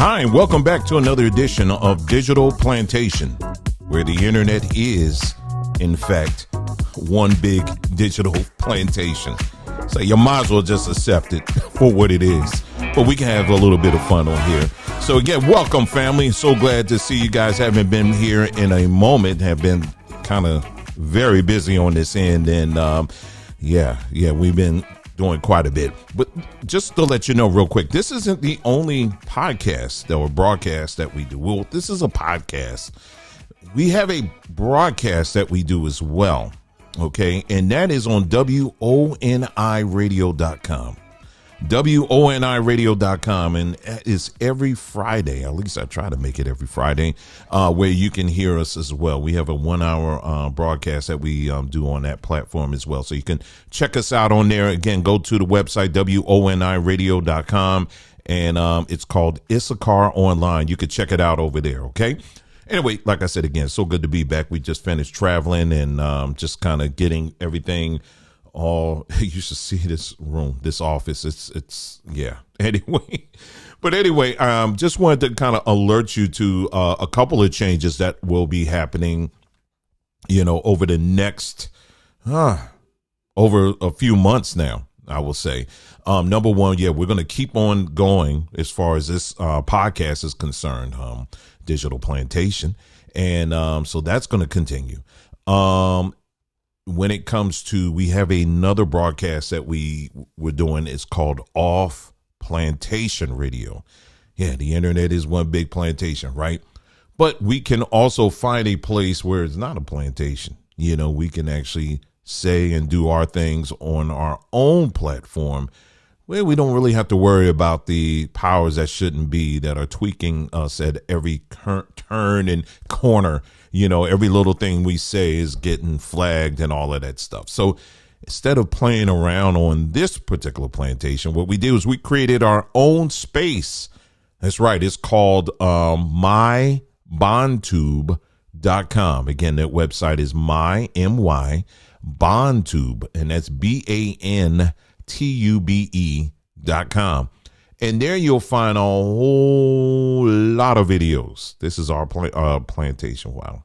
Hi, and welcome back to another edition of Digital Plantation, where the internet is, in fact, one big digital plantation. So you might as well just accept it for what it is. But we can have a little bit of fun on here. So again, welcome, family. So glad to see you guys. Haven't been here in a moment. Have been kind of very busy on this end. And we've been doing quite a bit. But just to let you know real quick, this isn't the only podcast or broadcast that we do. Well, this is a podcast. We have a broadcast that we do as well. Okay. And that is on WONIRadio.com. WONIRadio.com, and it's every Friday. At least I try to make it every Friday, where you can hear us as well. We have a 1 hour broadcast that we do on that platform as well. So you can check us out on there. Again, go to the website, WONIRadio.com, and it's called Issachar Online. You can check it out over there. Okay. Anyway, like I said, again, so good to be back. We just finished traveling and just kind of getting everything. Oh, you should see this room, this office. It's Anyway, just wanted to kind of alert you to a couple of changes that will be happening, over the next, over a few months now, I will say. Number one, we're going to keep on going as far as this podcast is concerned, Digital Plantation. And so that's going to continue. When it comes to, we have another broadcast that we're doing. It's called Off Plantation Radio. Yeah, the internet is one big plantation, right? But we can also find a place where it's not a plantation. We can actually say and do our things on our own platform, where we don't really have to worry about the powers that shouldn't be that are tweaking us at every turn and corner. Every little thing we say is getting flagged and all of that stuff. So instead of playing around on this particular plantation, what we did was we created our own space. That's right. It's called mybondtube.com. Again, that website is bondtube, and that's BANTUBE.com. And there you'll find a whole lot of videos. This is our plantation. Wow.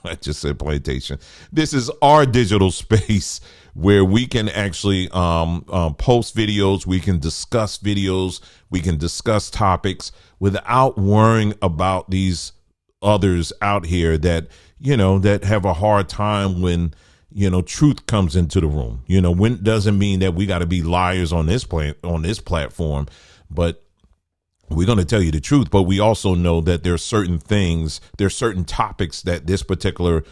I just said plantation. This is our digital space where we can actually post videos. We can discuss videos. We can discuss topics without worrying about these others out here that, that have a hard time when, truth comes into the room. When doesn't mean that we got to be liars on this platform. But we're going to tell you the truth, but we also know that there's certain topics that this particular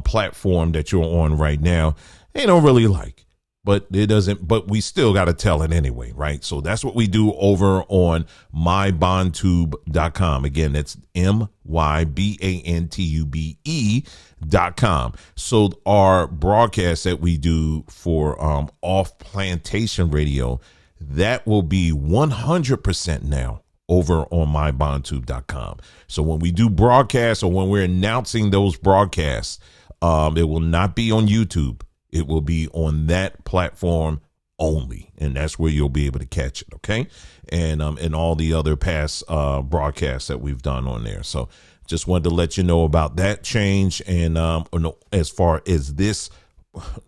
platform that you're on right now, they don't really like, but we still got to tell it anyway, right? So that's what we do over on mybondtube.com. Again, that's mybandtube.com. So our broadcast that we do for Off Plantation Radio, that will be 100% now over on mybondtube.com. So when we do broadcasts or when we're announcing those broadcasts, it will not be on YouTube. It will be on that platform only. And that's where you'll be able to catch it. Okay. And all the other past broadcasts that we've done on there. So just wanted to let you know about that change. And as far as this,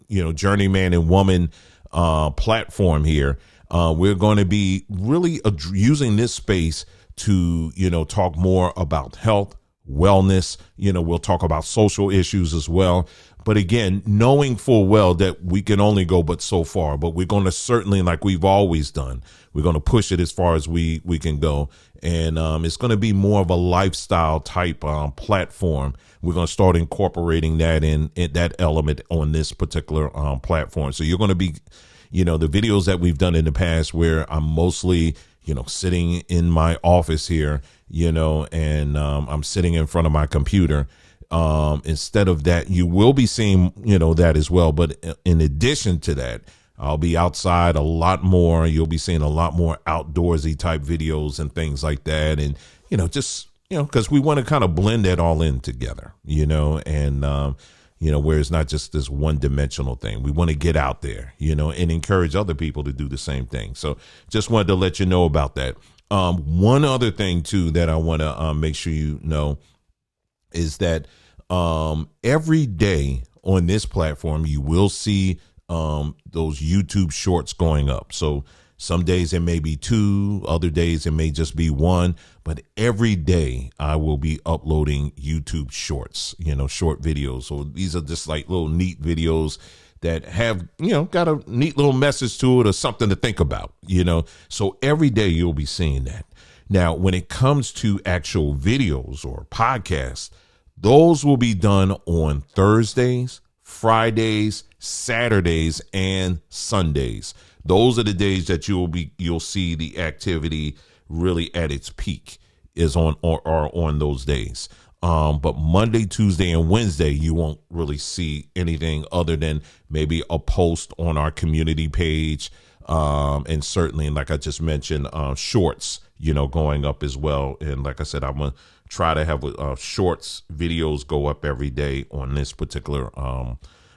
journeyman and woman platform here, we're going to be really using this space to, talk more about health, wellness. We'll talk about social issues as well. But again, knowing full well that we can only go but so far, but we're going to certainly, like we've always done, we're going to push it as far as we can go. And it's going to be more of a lifestyle type platform. We're going to start incorporating that in that element on this particular platform. So you're going to be, the videos that we've done in the past where I'm mostly, sitting in my office here, and I'm sitting in front of my computer. Instead of that, you will be seeing, that as well. But in addition to that, I'll be outside a lot more. You'll be seeing a lot more outdoorsy type videos and things like that. And, because we want to kind of blend that all in together, and, where it's not just this one dimensional thing. We want to get out there, and encourage other people to do the same thing. So just wanted to let you know about that. One other thing too that I want to make sure you know is that every day on this platform you will see those YouTube shorts going up. So some days it may be two, other days it may just be one, but every day I will be uploading YouTube shorts, short videos. So these are just like little neat videos that have, got a neat little message to it or something to think about, So every day you'll be seeing that. Now, when it comes to actual videos or podcasts, those will be done on Thursdays, Fridays, Saturdays, and Sundays. Those are the days that you'll see the activity really at its peak is on or on those days. But Monday, Tuesday, and Wednesday, you won't really see anything other than maybe a post on our community page. And certainly, like I just mentioned, shorts, going up as well. And like I said, I'm going to try to have shorts videos go up every day on this particular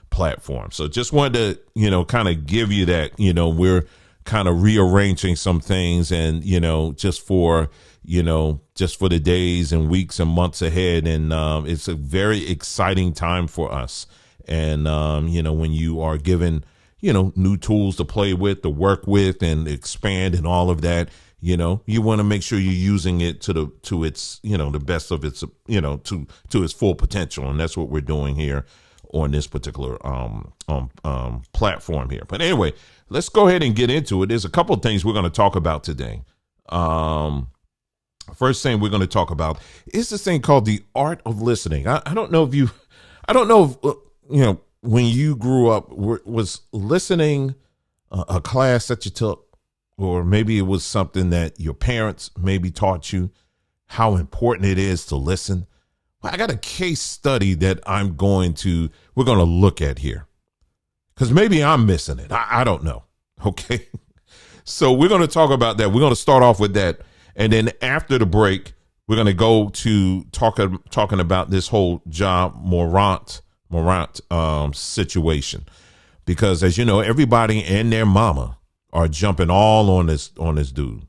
platform. So just wanted to, kind of give you that, we're kind of rearranging some things and, just for the days and weeks and months ahead. And it's a very exciting time for us. And, when you are given, new tools to play with, to work with and expand and all of that, you want to make sure you're using it to its, the best of its, to its full potential. And that's what we're doing here on this particular platform here. But anyway, let's go ahead and get into it. There's a couple of things we're going to talk about today. First thing we're going to talk about is this thing called the art of listening. I don't know if when you grew up, was listening a class that you took, or maybe it was something that your parents maybe taught you how important it is to listen. Well, I got a case study that we're going to look at here because maybe I'm missing it. I don't know. Okay. So we're going to talk about that. We're going to start off with that. And then after the break, we're going to go to talking about this whole Morant situation, because as you know, everybody and their mama are jumping all on this dude,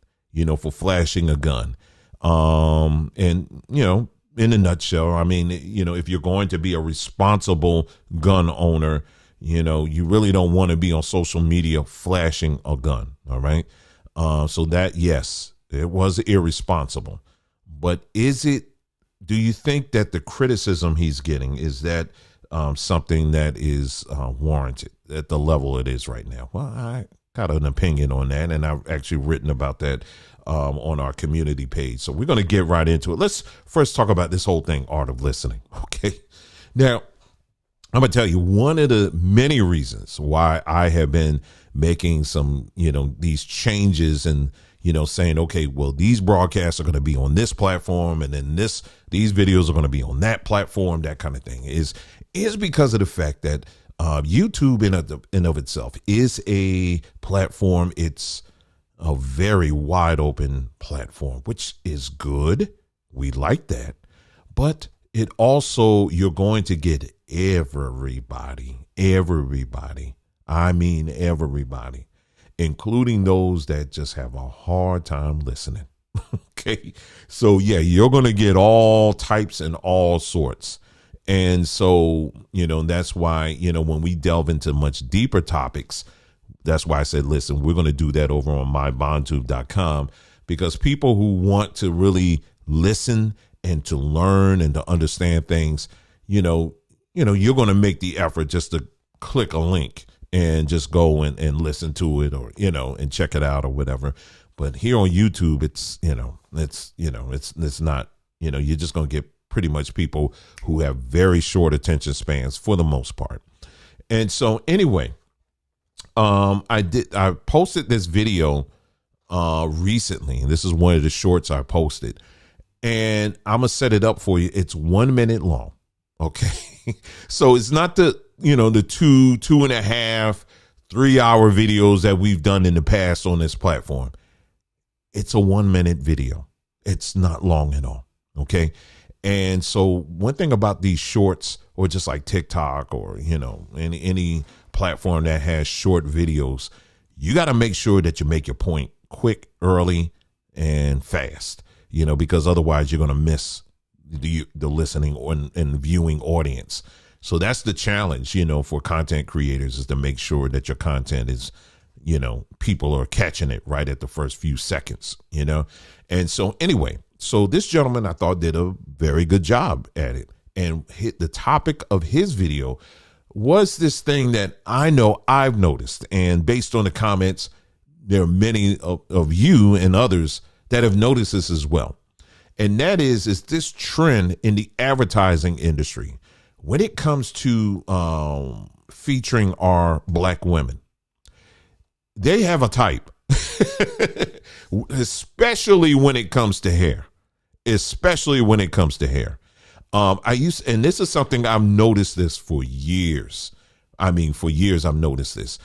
for flashing a gun. And, in a nutshell, I mean, if you're going to be a responsible gun owner, you really don't want to be on social media flashing a gun. All right. So that, yes, it was irresponsible. But do you think that the criticism he's getting, is that something that is warranted at the level it is right now? Well, I got an opinion on that, and I've actually written about that on our community page. So we're going to get right into it. Let's first talk about this whole thing, art of listening. Okay. Now, I'm going to tell you one of the many reasons why I have been making some, these changes and, saying, okay, well, these broadcasts are going to be on this platform, and then these videos are going to be on that platform, that kind of thing, is because of the fact that YouTube in of itself is a platform. It's a very wide open platform, which is good. We like that. But it also, you're going to get everybody. I mean, everybody, including those that just have a hard time listening. Okay. So yeah, you're going to get all types and all sorts. And so, that's why, when we delve into much deeper topics, that's why I said, listen, we're going to do that over on mybondtube.com, because people who want to really listen and to learn and to understand things, you're going to make the effort just to click a link and just go and listen to it, or, and check it out or whatever. But here on YouTube, it's not, you're just going to get pretty much people who have very short attention spans for the most part. And so anyway, I posted this video recently, and this is one of the shorts I posted, and I'm gonna set it up for you. It's 1 minute long. Okay. So it's not the 2.5, 3 hour videos that we've done in the past on this platform. It's a 1 minute video. It's not long at all. Okay. And so one thing about these shorts, or just like TikTok, or, any platform that has short videos, you got to make sure that you make your point quick, early, and fast, because otherwise you're going to miss the listening and viewing audience. So that's the challenge, for content creators, is to make sure that your content is, people are catching it right at the first few seconds, And so anyway, so this gentleman I thought did a very good job at it, and the topic of his video was this thing that I know I've noticed. And based on the comments, there are many of you and others that have noticed this as well. And that is this trend in the advertising industry when it comes to featuring our black women. They have a type, especially when it comes to hair, and this is something I've noticed this for years. For years I've noticed this.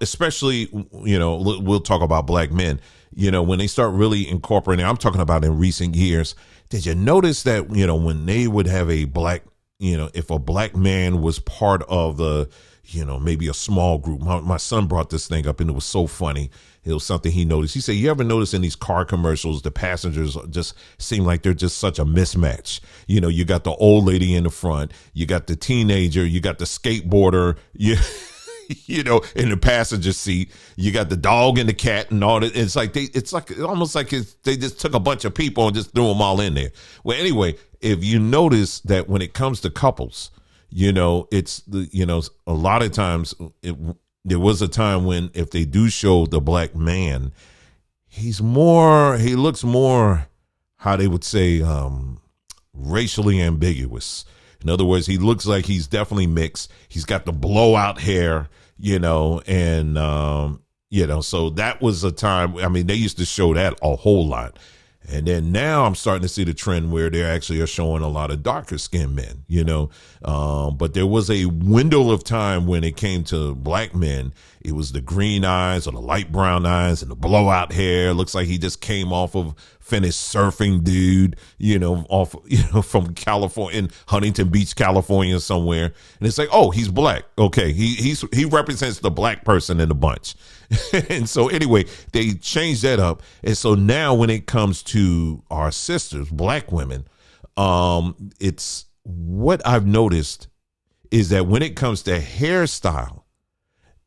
Especially, we'll talk about black men, when they start really incorporating, I'm talking about in recent years. Did you notice that, when they would have a black, if a black man was part of the, maybe a small group, my son brought this thing up and it was so funny. It was something he noticed. He said, you ever notice in these car commercials, the passengers just seem like they're just such a mismatch. You got the old lady in the front, you got the teenager, you got the skateboarder, in the passenger seat, you got the dog and the cat and all that. It's almost like they just took a bunch of people and just threw them all in there. Well, anyway, if you notice that when it comes to couples, it's a lot of times there was a time when if they do show the black man, he looks more, how they would say, racially ambiguous. In other words, he looks like he's definitely mixed. He's got the blowout hair, and, so that was a time. They used to show that a whole lot. And then now I'm starting to see the trend where they actually are showing a lot of darker skinned men, but there was a window of time when it came to black men. It was the green eyes or the light brown eyes and the blowout hair. Looks like he just came off of finished surfing dude, from California, in Huntington Beach, California somewhere. And it's like, oh, he's black. Okay. He represents the black person in the bunch. And so anyway, they changed that up. And so now when it comes to our sisters, black women, it's what I've noticed is that when it comes to hairstyle,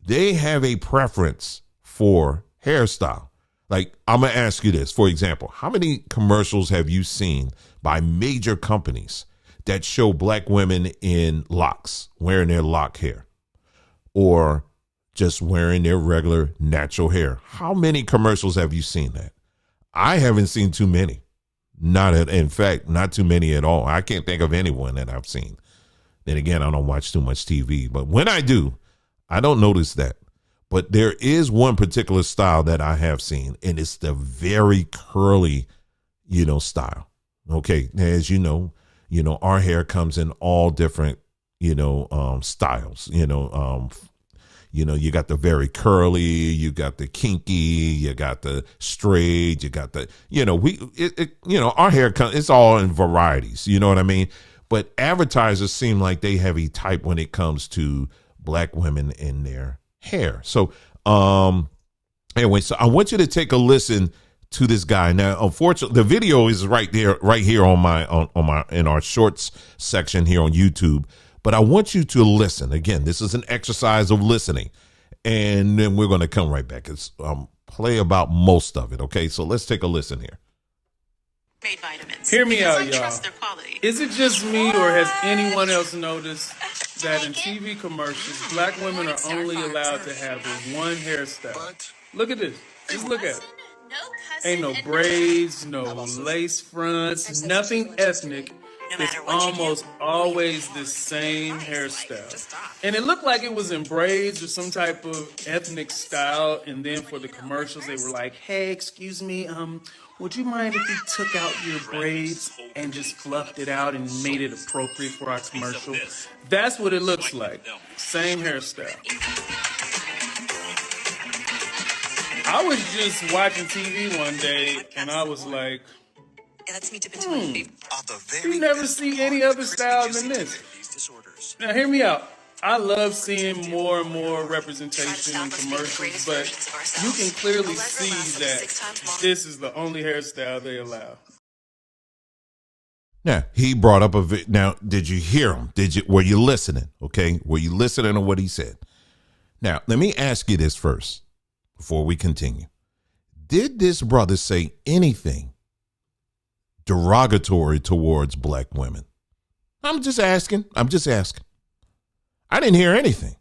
they have a preference for hairstyle. Like, I'm going to ask you this, for example, how many commercials have you seen by major companies that show black women in locks, wearing their lock hair, or just wearing their regular natural hair? How many commercials have you seen that? I haven't seen too many. In fact, not too many at all. I can't think of anyone that I've seen. Then again, I don't watch too much TV, but when I do, I don't notice that. But there is one particular style that I have seen, and it's the very curly, style. Okay. As you know, our hair comes in all different, styles, you got the very curly, you got the kinky, you got the straight, you got the, our hair it's all in varieties. You know what I mean? But advertisers seem like they have a type when it comes to black women in their hair. So, anyway, so I want you to take a listen to this guy. Now, unfortunately, the video is right here on in our shorts section here on YouTube. But I want you to listen. Again, this is an exercise of listening. And then we're going to come right back. It's play about most of it. Okay, so let's take a listen here. Made vitamins. Hear me out, y'all. Is it just me, or has anyone else noticed that in TV commercials, black women are only allowed to have one hairstyle? Look at this. Just look at it. Ain't no braids, no lace fronts, nothing ethnic. It's almost always the same hairstyle. And it looked like it was in braids or some type of ethnic style. And then for the commercials, they were like, hey, excuse me, would you mind if you took out your braids and just fluffed it out and made it appropriate for our commercial? That's what it looks like. Same hairstyle. I was just watching TV one day and I was like, you never see any other style than this. Now hear me out. I love seeing more and more representation in commercials, but you can clearly see that this is the only hairstyle they allow. Now, he brought up now, did you hear him? Were you listening? Okay. Were you listening to what he said? Now, let me ask you this first before we continue. Did this brother say anything derogatory towards black women? I'm just asking. I didn't hear anything.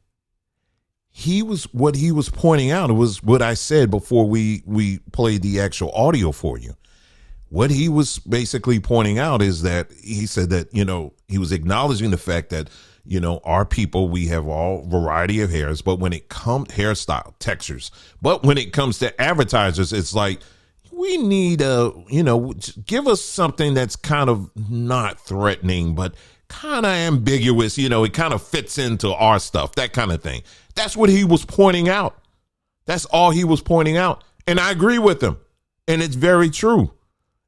What he was pointing out, it was what I said before we played the actual audio for you. What he was basically pointing out is that he said that, he was acknowledging the fact that, our people, we have all variety of hairs, but when it comes hairstyle, textures, but when it comes to advertisers, it's like, we need give us something that's kind of not threatening, but kind of ambiguous. It kind of fits into our stuff, that kind of thing. That's what he was pointing out. That's all he was pointing out. And I agree with him. And it's very true.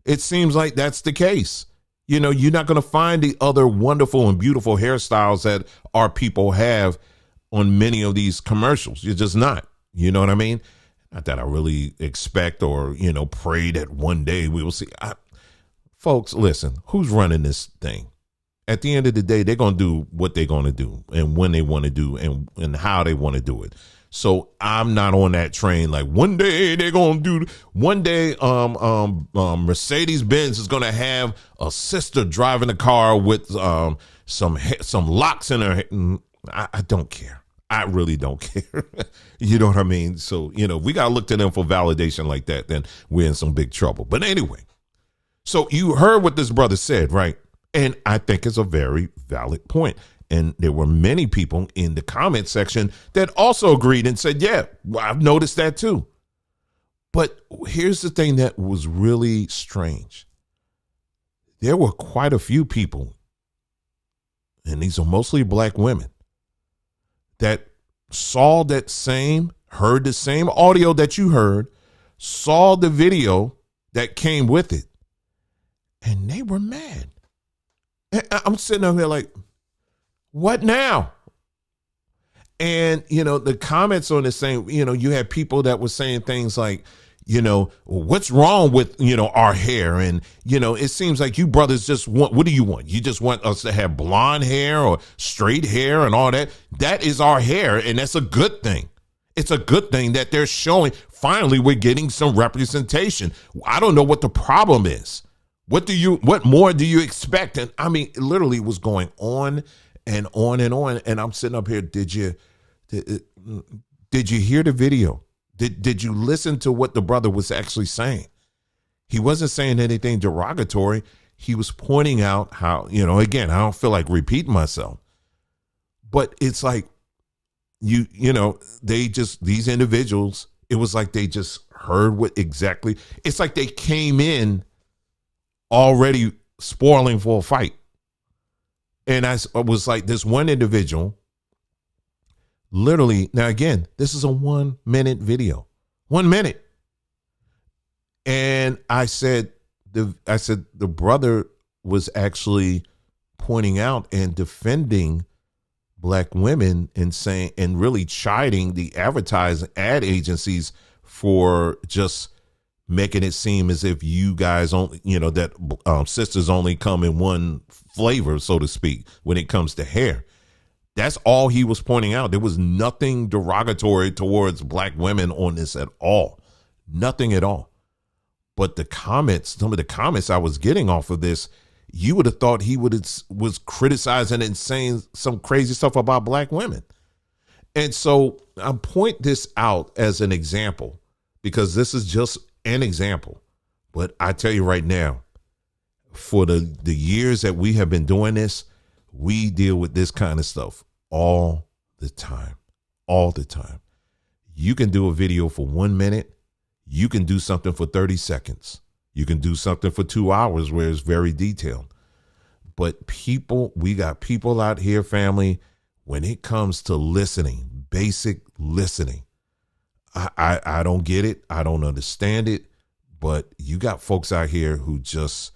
It seems like that's the case. You're not going to find the other wonderful and beautiful hairstyles that our people have on many of these commercials. You're just not. You know what I mean? Not that I really expect or, pray that one day we will see. Folks, listen, who's running this thing? At the end of the day, they're going to do what they're going to do and when they want to do and how they want to do it. So I'm not on that train. Like one day they're going to do. One day, Mercedes-Benz is going to have a sister driving a car with some locks in her head. I don't care. I really don't care. You know what I mean? So, we got to look to them for validation like that. Then we're in some big trouble. But anyway, so you heard what this brother said, right? And I think it's a very valid point. And there were many people in the comment section that also agreed and said, yeah, I've noticed that too. But here's the thing that was really strange. There were quite a few people, and these are mostly black women, that saw heard the same audio that you heard, saw the video that came with it, and they were mad. And I'm sitting up here like, what now? And, the comments on this thing, you had people that were saying things like, what's wrong with, our hair? And, it seems like you brothers just want, what do you want? You just want us to have blonde hair or straight hair and all that. That is our hair. And that's a good thing. It's a good thing that they're showing. Finally, we're getting some representation. I don't know what the problem is. What more do you expect? And I mean, it literally was going on and on and on. And I'm sitting up here. Did you hear the video? Did you listen to what the brother was actually saying? He wasn't saying anything derogatory. He was pointing out how, again, I don't feel like repeating myself, but it's like these individuals, it was like they just heard it's like they came in already spoiling for a fight. And I was like, this one individual, literally, now again, this is a 1 minute video, 1 minute. And I said the brother was actually pointing out and defending black women and saying, and really chiding the ad agencies for just making it seem as if you guys only, that sisters only come in one flavor, so to speak, when it comes to hair. That's all he was pointing out. There was nothing derogatory towards black women on this at all. Nothing at all. But some of the comments I was getting off of this, you would have thought he was criticizing and saying some crazy stuff about black women. And so I point this out as an example because this is just an example. But I tell you right now, for the years that we have been doing this, we deal with this kind of stuff all the time. You can do a video for 1 minute. You can do something for 30 seconds. You can do something for 2 hours where it's very detailed. But we got people out here, family, when it comes to listening, basic listening, I don't get it. I don't understand it. But you got folks out here who just,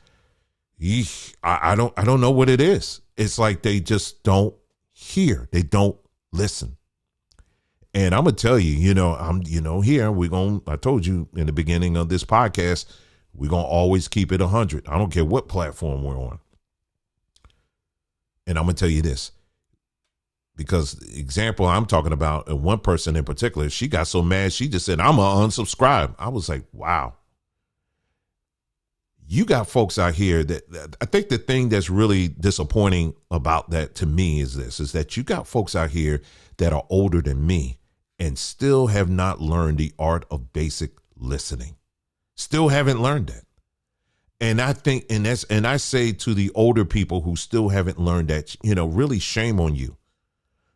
I don't know what it is. It's like they just don't hear. They don't Listen. And I'm going to tell you, here I told you in the beginning of this podcast, we're going to always keep it 100. I don't care what platform we're on. And I'm going to tell you this, because the example I'm talking about, and one person in particular, she got so mad, she just said, I'm going to unsubscribe. I was like, wow. You got folks out here that I think the thing that's really disappointing about that to me is that you got folks out here that are older than me and still have not learned the art of basic listening. Still haven't learned that. And I think, and I say to the older people who still haven't learned that, really shame on you,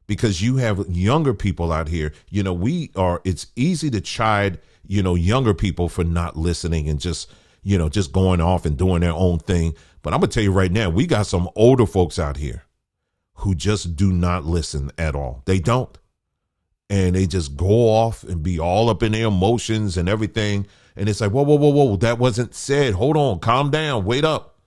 because you have younger people out here. It's easy to chide, younger people for not listening and just going off and doing their own thing. But I'm going to tell you right now, we got some older folks out here who just do not listen at all. They don't. And they just go off and be all up in their emotions and everything. And it's like, whoa, that wasn't said. Hold on, calm down, wait up.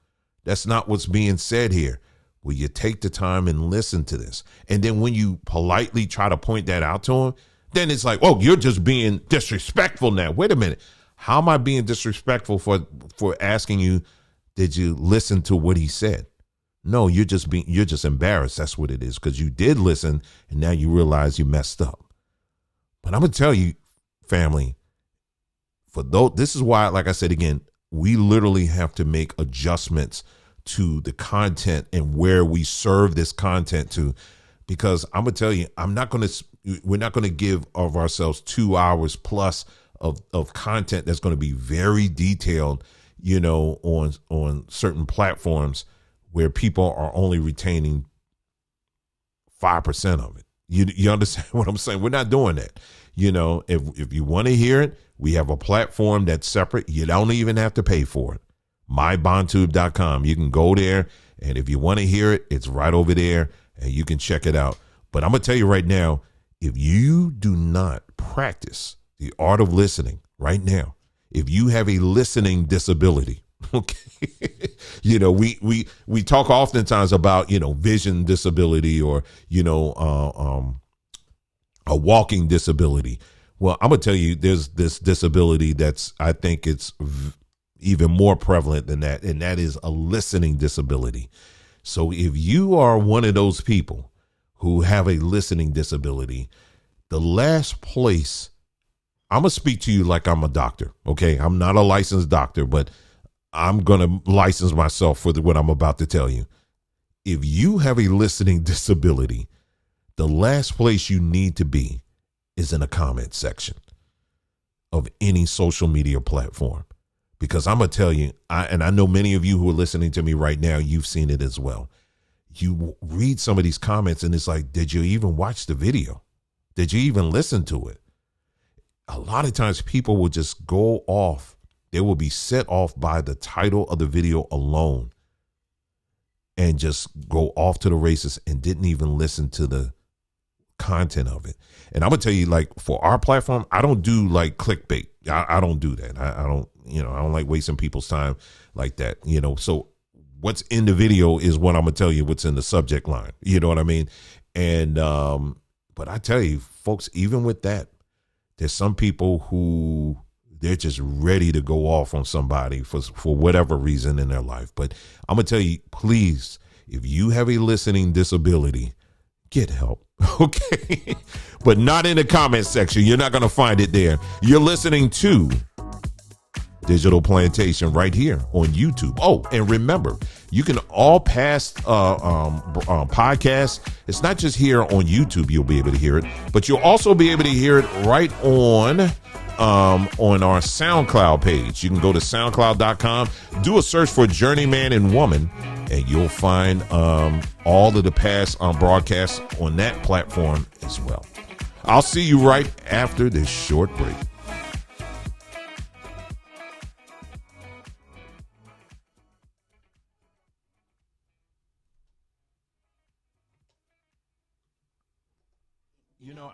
That's not what's being said here. Will you take the time and listen to this? And then when you politely try to point that out to them, then it's like, oh, you're just being disrespectful now. Wait a minute. How am I being disrespectful for asking you, did you listen to what he said? No, you're just embarrassed. That's what it is, because you did listen and now you realize you messed up. But I'm going to tell you, family, this is why, like I said again, we literally have to make adjustments to the content and where we serve this content to, because I'm going to tell you, we're not going to give of ourselves 2 hours plus of content that's going to be very detailed, on certain platforms where people are only retaining 5% of it. You understand what I'm saying? We're not doing that. If you want to hear it, we have a platform that's separate. You don't even have to pay for it. MyBondTube.com. You can go there, and if you want to hear it, it's right over there, and you can check it out. But I'm going to tell you right now, if you do not practice the art of listening right now, if you have a listening disability, okay, we talk oftentimes about, vision disability or, a walking disability. Well, I'm going to tell you, there's this disability I think it's even more prevalent than that, and that is a listening disability. So if you are one of those people who have a listening disability, the last place, I'm going to speak to you like I'm a doctor, okay? I'm not a licensed doctor, but I'm going to license myself for what I'm about to tell you. If you have a listening disability, the last place you need to be is in a comment section of any social media platform. Because I'm going to tell you, I know many of you who are listening to me right now, you've seen it as well. You read some of these comments and it's like, did you even watch the video? Did you even listen to it? A lot of times people will just go off. They will be set off by the title of the video alone and just go off to the races and didn't even listen to the content of it. And I'm gonna tell you, like, for our platform, I don't do like clickbait. I don't do that. I don't like wasting people's time like that. So what's in the video is what I'm gonna tell you what's in the subject line. You know what I mean? And but I tell you, folks, even with that, there's some people who they're just ready to go off on somebody for whatever reason in their life. But I'm gonna tell you, please, if you have a listening disability, get help. Okay. But not in the comment section. You're not going to find it there. You're listening to Digital Plantation right here on YouTube. Oh, and remember, you can all past podcasts. It's not just here on YouTube you'll be able to hear it, but you'll also be able to hear it right on our SoundCloud page. You can go to SoundCloud.com, do a search for Journeyman and Woman, and you'll find all of the past broadcasts on that platform as well. I'll see you right after this short break.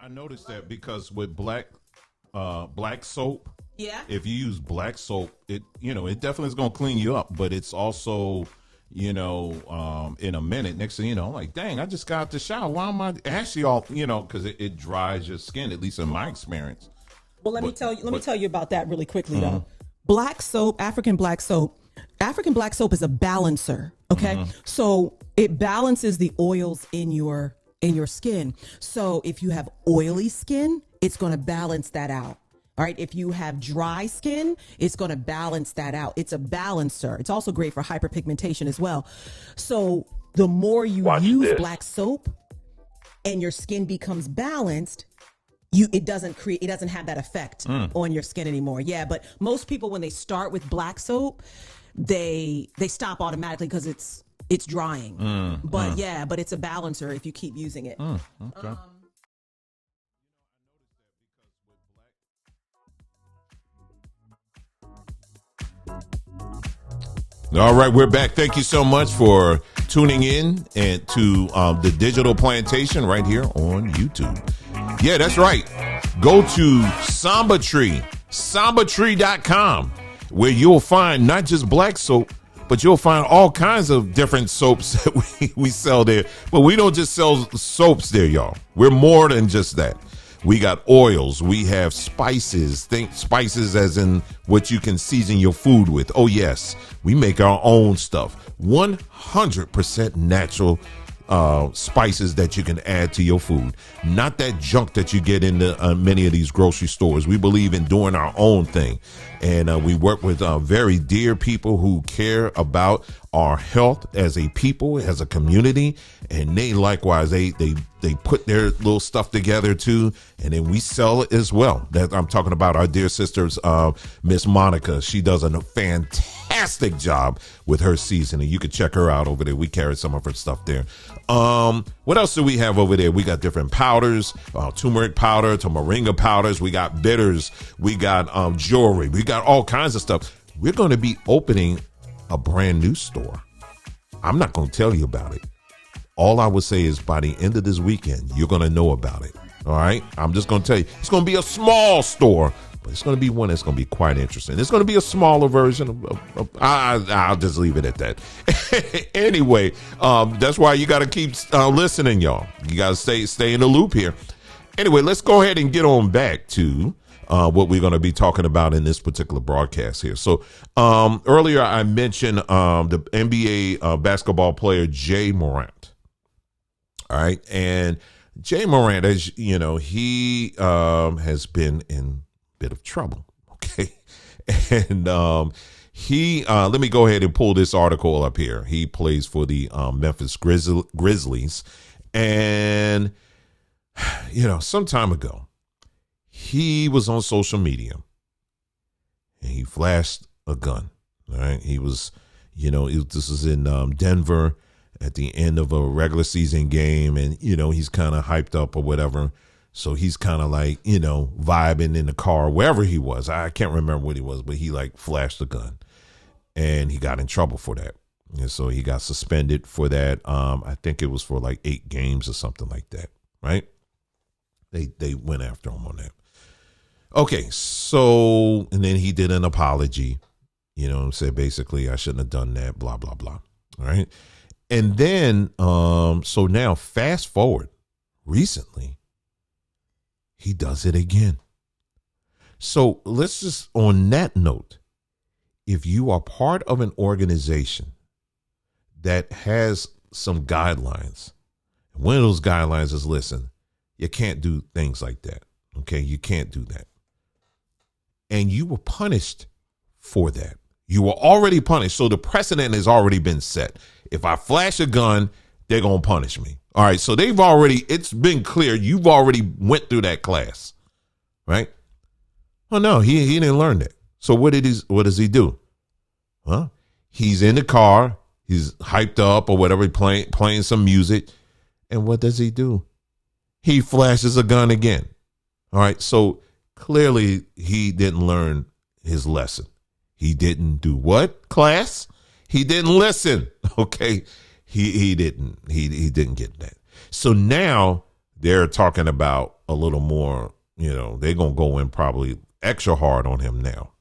I noticed that because with black soap, yeah, if you use black soap, it definitely is going to clean you up, but it's also in a minute. Next thing you know, I'm like, dang, I just got out the shower. Why am I actually all, because it dries your skin, at least in my experience. Well, let me tell you about that really quickly, though. Black soap, African black soap is a balancer. Okay. So it balances the oils in your skin. So if you have oily skin, it's going to balance that out. All right. If you have dry skin, it's going to balance that out. It's a balancer. It's also great for hyperpigmentation as well. So the more you use black soap and your skin becomes balanced, it doesn't have that effect on your skin anymore. Yeah. But most people, when they start with black soap, they stop automatically because it's drying. But it's a balancer if you keep using it. Okay. All right, we're back. Thank you so much for tuning in and to the Digital Plantation right here on YouTube. Yeah, that's right. Go to sambatree.com, where you'll find not just black soap, but you'll find all kinds of different soaps that we sell there. But we don't just sell soaps there, y'all. We're more than just that. We got oils. We have spices. Think spices as in what you can season your food with. Oh, yes. We make our own stuff. 100% natural spices that you can add to your food. Not that junk that you get in many of these grocery stores. We believe in doing our own thing. And we work with very dear people who care about our health as a people, as a community. And they likewise, they put their little stuff together too. And then we sell it as well. That I'm talking about our dear sisters, Miss Monica. She does a fantastic job with her seasoning. You can check her out over there. We carry some of her stuff there. What else do we have over there? We got different powders, turmeric powder to moringa powders. We got bitters. We got jewelry. We got all kinds of stuff. We're going to be opening a brand new store. I'm not going to tell you about it. All I would say is by the end of this weekend, you're going to know about it. All right. I'm just going to tell you, it's going to be a small store, but it's going to be one that's going to be quite interesting. It's going to be a smaller version of I'll just leave it at that. Anyway, that's why you got to keep listening, y'all. You got to stay in the loop here. Anyway, let's go ahead and get on back to what we're going to be talking about in this particular broadcast here. So earlier I mentioned the NBA basketball player Jay Morant. All right. And Jay Morant, as you know, he has been in a bit of trouble. Okay. And let me go ahead and pull this article up here. He plays for the Memphis Grizzlies. And, some time ago, he was on social media and he flashed a gun. All right. He was, this was in Denver at the end of a regular season game. And, he's kind of hyped up or whatever. So he's kind of like, vibing in the car, wherever he was. I can't remember what he was, but he flashed a gun and he got in trouble for that. And so he got suspended for that. I think it was for 8 games or something like that. Right. They went after him on that. Okay, so, and then he did an apology, said basically I shouldn't have done that, blah, blah, blah. All right. And then, so now fast forward recently, he does it again. So let's just, on that note, if you are part of an organization that has some guidelines, one of those guidelines is, listen, you can't do things like that. Okay, you can't do that. And you were punished for that. You were already punished. So the precedent has already been set. If I flash a gun, they're going to punish me. All right. So it's been clear. You've already went through that class. Right. Oh, no, he didn't learn that. So what does he do? Huh? He's in the car. He's hyped up or whatever, playing some music. And what does he do? He flashes a gun again. All right. So clearly he didn't learn his lesson. He didn't do what, class? He didn't listen. Okay. He didn't get that. So now they're talking about a little more, they're going to go in probably extra hard on him now.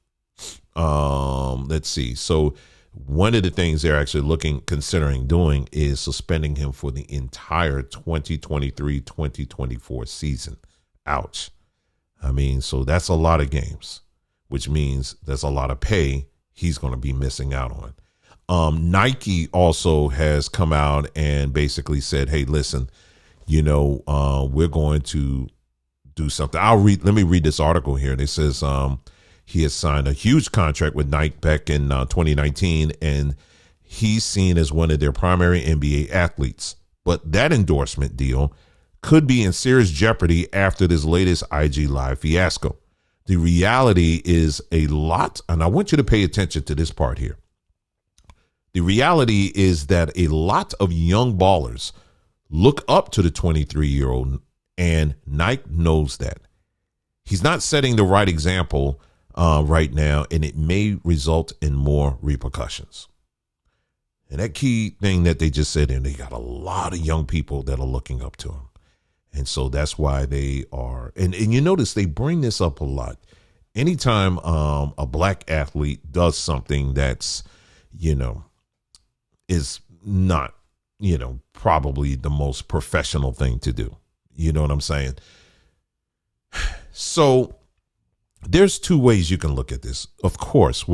Let's see. So One of the things they're actually considering doing is suspending him for the entire 2023-2024 season. Ouch. I mean, so that's a lot of games, which means there's a lot of pay he's going to be missing out on. Nike also has come out and basically said, hey, listen, we're going to do something. Let me read this article here. It says he has signed a huge contract with Nike back in 2019, and he's seen as one of their primary NBA athletes. But that endorsement deal could be in serious jeopardy after this latest IG Live fiasco. The reality is a lot, and I want you to pay attention to this part here. The reality is that a lot of young ballers look up to the 23-year-old, and Nike knows that. He's not setting the right example right now, and it may result in more repercussions. And that key thing that they just said, and they got a lot of young people that are looking up to him. And so that's why they are, and you notice they bring this up a lot. Anytime a black athlete does something that's, is not, probably the most professional thing to do. You know what I'm saying? So there's two ways you can look at this. Of course,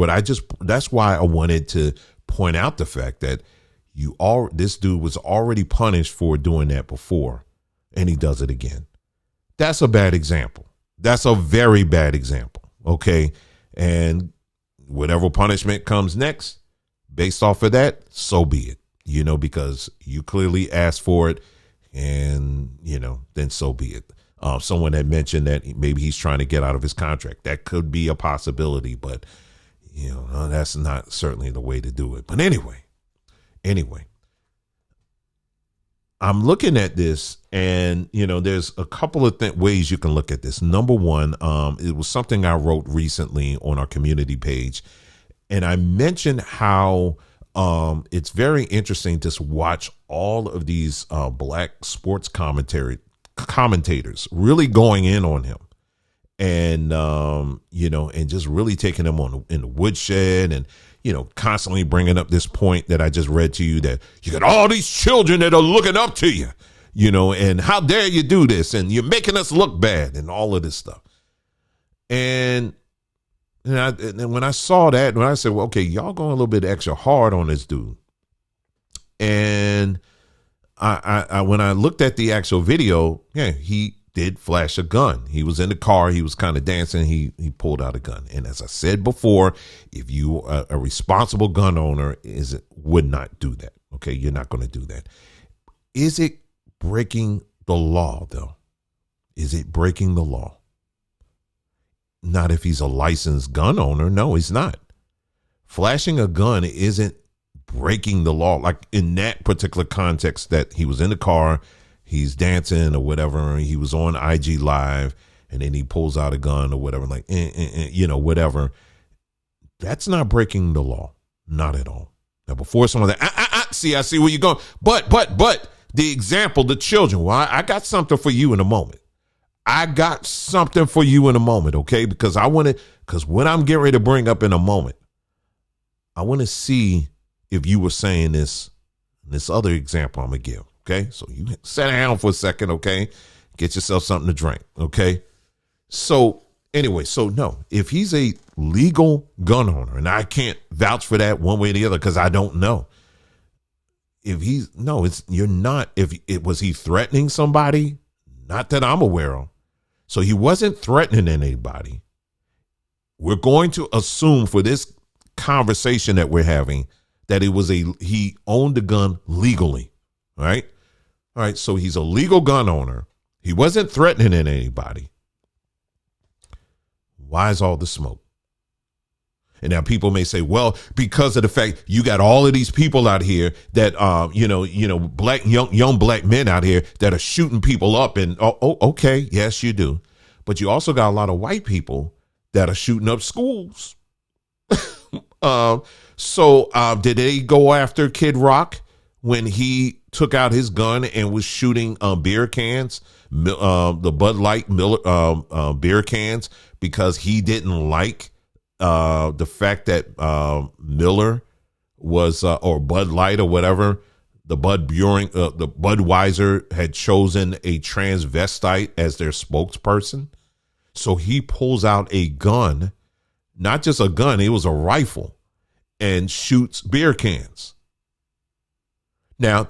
that's why I wanted to point out the fact that this dude was already punished for doing that before, and he does it again. That's a bad example. That's a very bad example. Okay. And whatever punishment comes next, based off of that, so be it, because you clearly asked for it, and, then so be it. Someone had mentioned that maybe he's trying to get out of his contract. That could be a possibility, but, that's not certainly the way to do it. But anyway, I'm looking at this, and, there's a couple of ways you can look at this. Number one, it was something I wrote recently on our community page, and I mentioned how it's very interesting to watch all of these black sports commentators really going in on him, and and just really taking him in the woodshed, and constantly bringing up this point that I just read to you, that you got all these children that are looking up to you, and how dare you do this, and you're making us look bad, and all of this stuff. And when I saw that, when I said, well, okay, y'all going a little bit extra hard on this dude. And I when I looked at the actual video, yeah, he did flash a gun. He was in the car. He was kind of dancing. He pulled out a gun. And as I said before, if you are a responsible gun owner, would not do that. Okay, you're not going to do that. Is it breaking the law, though? Is it breaking the law? Not if he's a licensed gun owner. No, he's not. Flashing a gun isn't breaking the law. Like in that particular context, that he was in the car, he's dancing or whatever, he was on IG Live, and then he pulls out a gun or whatever, like, whatever. That's not breaking the law. Not at all. Now, before someone that, I see where you're going. But the example, the children, well, I got something for you in a moment. Okay? Because what I'm getting ready to bring up in a moment, I want to see if you were saying this other example I'm going to give. Okay. So you sit down for a second. Okay. Get yourself something to drink. Okay. So anyway, no, if he's a legal gun owner, and I can't vouch for that one way or the other, because I don't know. If you're not, was he threatening somebody? Not that I'm aware of. So he wasn't threatening anybody. We're going to assume for this conversation that we're having that he owned the gun legally, right? All right. So he's a legal gun owner. He wasn't threatening anybody. Why is all the smoke? And now people may say, well, because of the fact you got all of these people out here that, black, young black men out here that are shooting people up, and, okay. Yes, you do. But you also got a lot of white people that are shooting up schools. So did they go after Kid Rock when he took out his gun and was shooting beer cans, the Bud Light beer cans, because he didn't like the fact that Miller was or Bud Light or whatever, the Budweiser had chosen a transvestite as their spokesperson. So he pulls out a gun, not just a gun, it was a rifle, and shoots beer cans. Now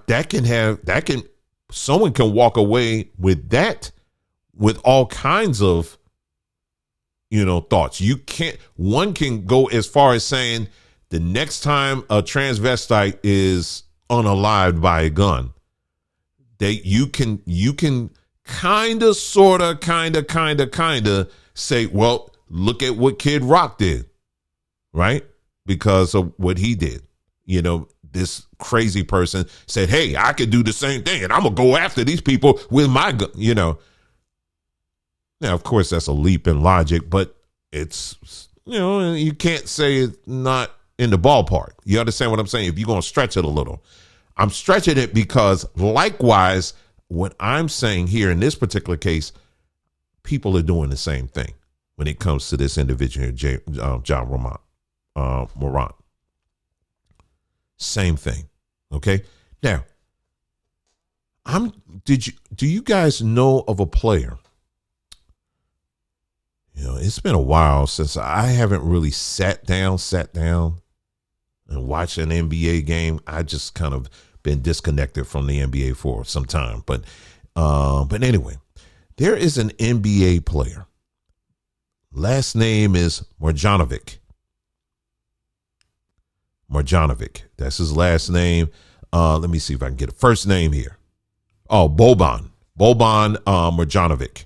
someone can walk away with that with all kinds of, thoughts. One can go as far as saying the next time a transvestite is unalived by a gun, you can kind of say, well, look at what Kid Rock did, right? Because of what he did. This crazy person said, hey, I could do the same thing and I'm going to go after these people with my gun, Now, of course, that's a leap in logic, but it's, you can't say it's not in the ballpark. You understand what I'm saying? If you're going to stretch it a little. I'm stretching it because likewise, what I'm saying here in this particular case, people are doing the same thing when it comes to this individual here, John Morant. Same thing. Okay. Now, do you guys know of a player? It's been a while since I haven't really sat down and watched an NBA game. I just kind of been disconnected from the NBA for some time. But anyway, there is an NBA player. Last name is Marjanovic. That's his last name. Let me see if I can get a first name here. Oh, Boban Marjanovic.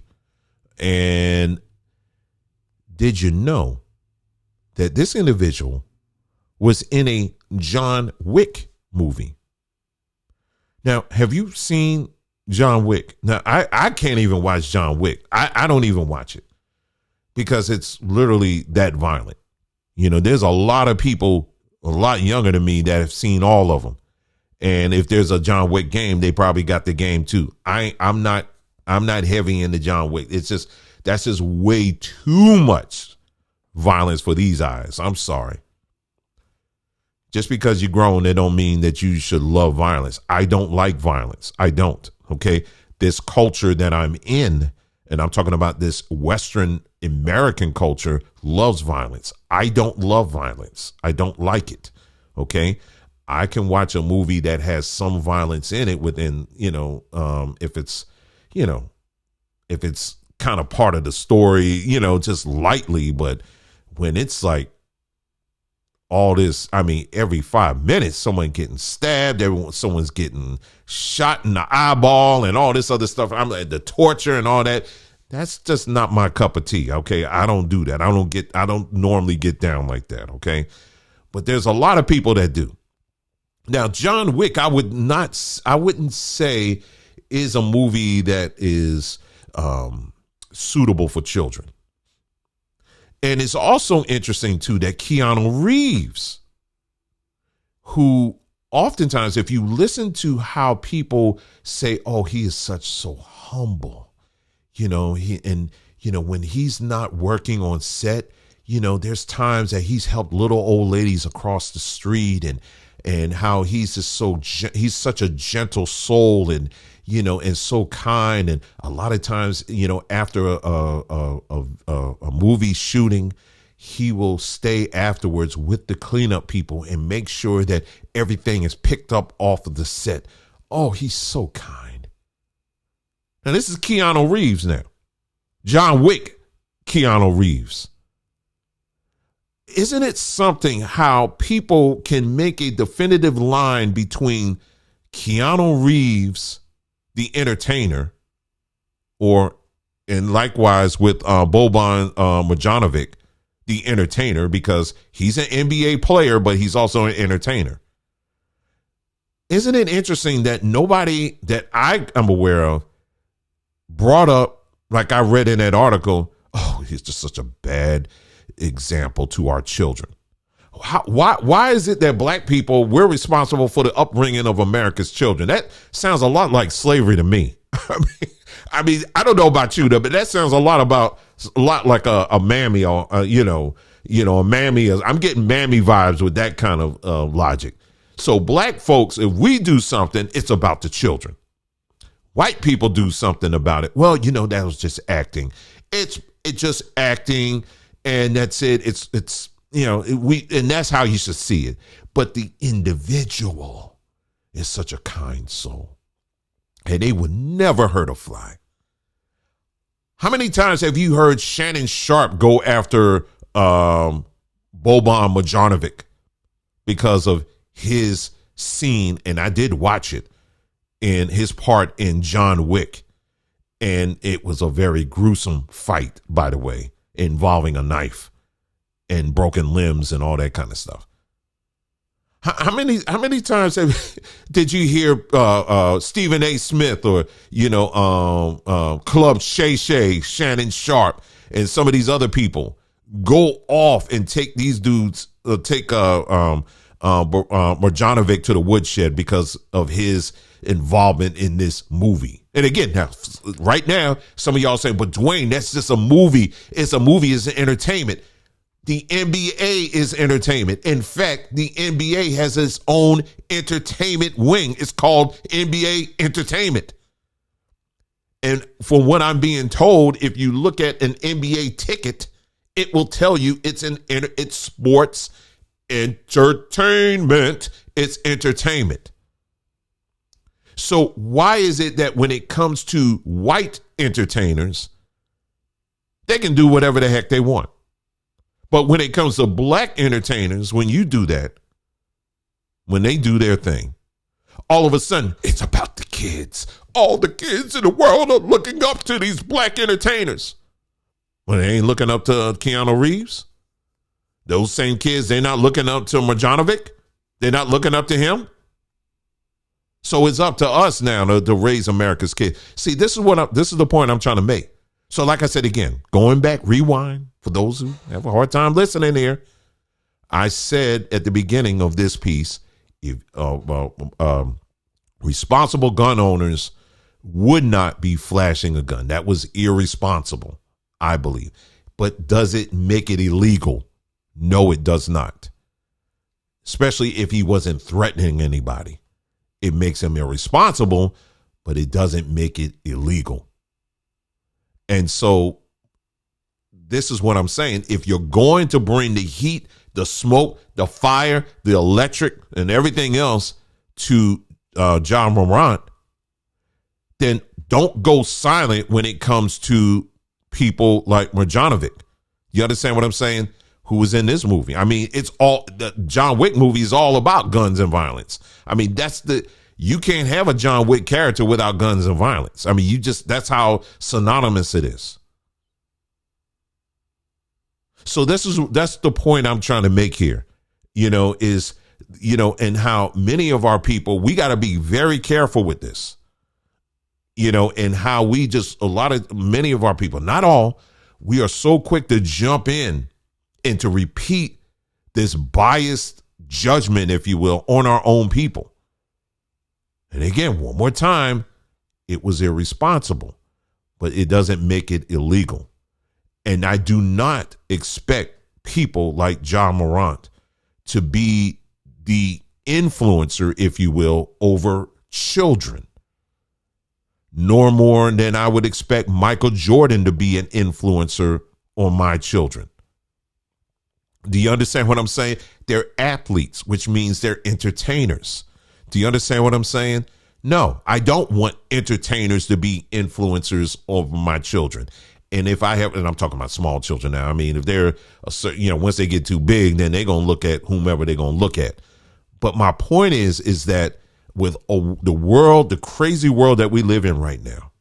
And did you know that this individual was in a John Wick movie? Now, have you seen John Wick? Now, I can't even watch John Wick. I don't even watch it because it's literally that violent. There's a lot of people a lot younger than me that have seen all of them. And if there's a John Wick game, they probably got the game too. I'm not heavy into John Wick. That's just way too much violence for these eyes. I'm sorry. Just because you're grown, it don't mean that you should love violence. I don't like violence. I don't. Okay. This culture that I'm in, and I'm talking about this Western American culture, loves violence. I don't love violence. I don't like it. Okay. I can watch a movie that has some violence in it within, if it's kind of part of the story, just lightly. But when it's like all this, every 5 minutes, someone getting stabbed, someone's getting shot in the eyeball and all this other stuff. I'm like the torture and all that. That's just not my cup of tea. Okay. I don't do that. I don't normally get down like that. Okay. But there's a lot of people that do. Now, John Wick, I wouldn't say is a movie that is suitable for children. And it's also interesting, too, that Keanu Reeves, who oftentimes, if you listen to how people say, oh, he is so humble, when he's not working on set, there's times that he's helped little old ladies across the street and how he's just he's such a gentle soul and so kind. And a lot of times, after a movie shooting, he will stay afterwards with the cleanup people and make sure that everything is picked up off of the set. Oh, he's so kind. Now, this is Keanu Reeves now. John Wick, Keanu Reeves. Isn't it something how people can make a definitive line between Keanu Reeves, the entertainer, and likewise with Boban Marjanovic, the entertainer, because he's an NBA player, but he's also an entertainer. Isn't it interesting that nobody that I am aware of brought up, like I read in that article, oh, he's just such a bad example to our children. Why is it that black people, we're responsible for the upbringing of America's children? That sounds a lot like slavery to me. I mean, I don't know about you, but that sounds a lot like a mammy or, a mammy. I'm getting mammy vibes with that kind of logic. So black folks, if we do something, it's about the children. White people do something about it. Well, that was just acting. It's just acting, and that's it. It's and that's how you should see it. But the individual is such a kind soul, and they would never hurt a fly. How many times have you heard Shannon Sharp go after Boban Marjanovic because of his scene? And I did watch it, in his part in John Wick. And it was a very gruesome fight, by the way, involving a knife and broken limbs and all that kind of stuff. How many times did you hear Stephen A. Smith or Club Shay Shay, Shannon Sharp, and some of these other people go off and take these dudes, take Marjanovic to the woodshed because of his involvement in this movie? And again, now, right now, some of y'all say, but Dwayne, that's just a movie. It's a movie, it's an entertainment. The NBA is entertainment. In fact, the NBA has its own entertainment wing. It's called NBA Entertainment. And from what I'm being told, if you look at an NBA ticket, it will tell you it's sports entertainment. It's entertainment. So why is it that when it comes to white entertainers, they can do whatever the heck they want? But when it comes to black entertainers, when you do that, when they do their thing, all of a sudden, it's about the kids. All the kids in the world are looking up to these black entertainers. Well, they ain't looking up to Keanu Reeves. Those same kids, they're not looking up to Marjanovic. They're not looking up to him. So it's up to us now to raise America's kids. See, this is the point I'm trying to make. So like I said, again, going back, rewind, for those who have a hard time listening here, I said at the beginning of this piece, if responsible gun owners would not be flashing a gun. That was irresponsible, I believe. But does it make it illegal? No, it does not. Especially if he wasn't threatening anybody. It makes him irresponsible, but it doesn't make it illegal. And so this is what I'm saying. If you're going to bring the heat, the smoke, the fire, the electric, and everything else to John Morant, then don't go silent when it comes to people like Marjanovic. You understand what I'm saying? Who was in this movie? I mean, the John Wick movie is all about guns and violence. I mean, you can't have a John Wick character without guns and violence. I mean, that's how synonymous it is. So that's the point I'm trying to make here, and how many of our people, we got to be very careful with this, and how many of our people, not all, we are so quick to jump in and to repeat this biased judgment, if you will, on our own people. And again, one more time, it was irresponsible, but it doesn't make it illegal. And I do not expect people like John Morant to be the influencer, if you will, over children. Nor more than I would expect Michael Jordan to be an influencer on my children. Do you understand what I'm saying? They're athletes, which means they're entertainers. Do you understand what I'm saying? No, I don't want entertainers to be influencers over my children. And if I have, and I'm talking about small children now, I mean, if they're, once they get too big, then they're going to look at whomever they're going to look at. But my point is that with the world, the crazy world that we live in right now,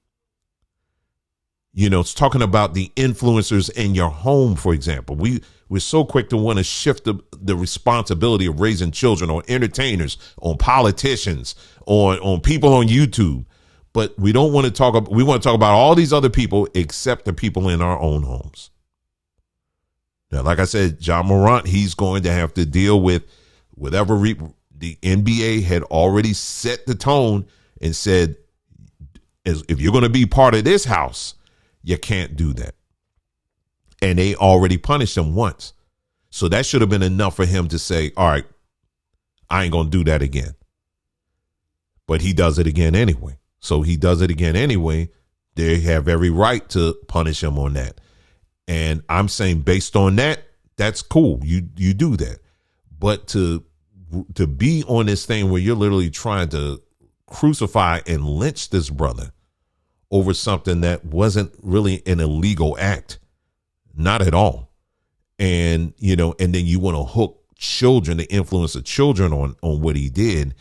it's talking about the influencers in your home, for example. We're so quick to want to shift the responsibility of raising children on entertainers, on politicians, on people on YouTube. But we don't want to talk. We want to talk about all these other people except the people in our own homes. Now, like I said, John Morant, he's going to have to deal with whatever the NBA had already set the tone and said, if you're going to be part of this house, you can't do that. And they already punished him once. So that should have been enough for him to say, all right, I ain't going to do that again. But he does it again anyway. So he does it again anyway. They have every right to punish him on that. And I'm saying based on that, that's cool. You do that. But to be on this thing where you're literally trying to crucify and lynch this brother over something that wasn't really an illegal act, not at all. And, and then you want to hook children, the influence of children on what he did.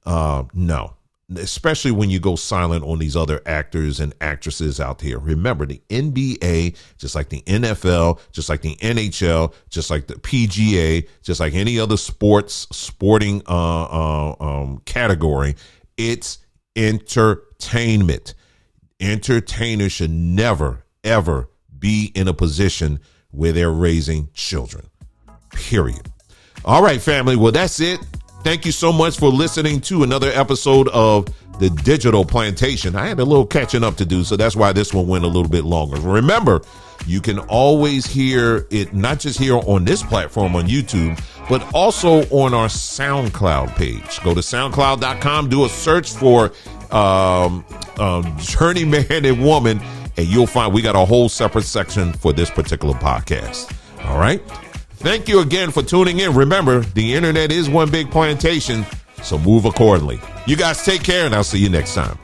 No, especially when you go silent on these other actors and actresses out here. Remember, the NBA, just like the NFL, just like the NHL, just like the PGA, just like any other sporting category, it's entertainment. Entertainers should never, ever be in a position where they're raising children, period. All right, family. Well, that's it. Thank you so much for listening to another episode of The Digital Plantation. I had a little catching up to do, so that's why this one went a little bit longer. Remember, you can always hear it, not just here on this platform on YouTube, but also on our SoundCloud page. Go to soundcloud.com, do a search for Journeyman and Woman, and you'll find we got a whole separate section for this particular podcast. All right. Thank you again for tuning in. Remember, the internet is one big plantation, so move accordingly. You guys take care, and I'll see you next time.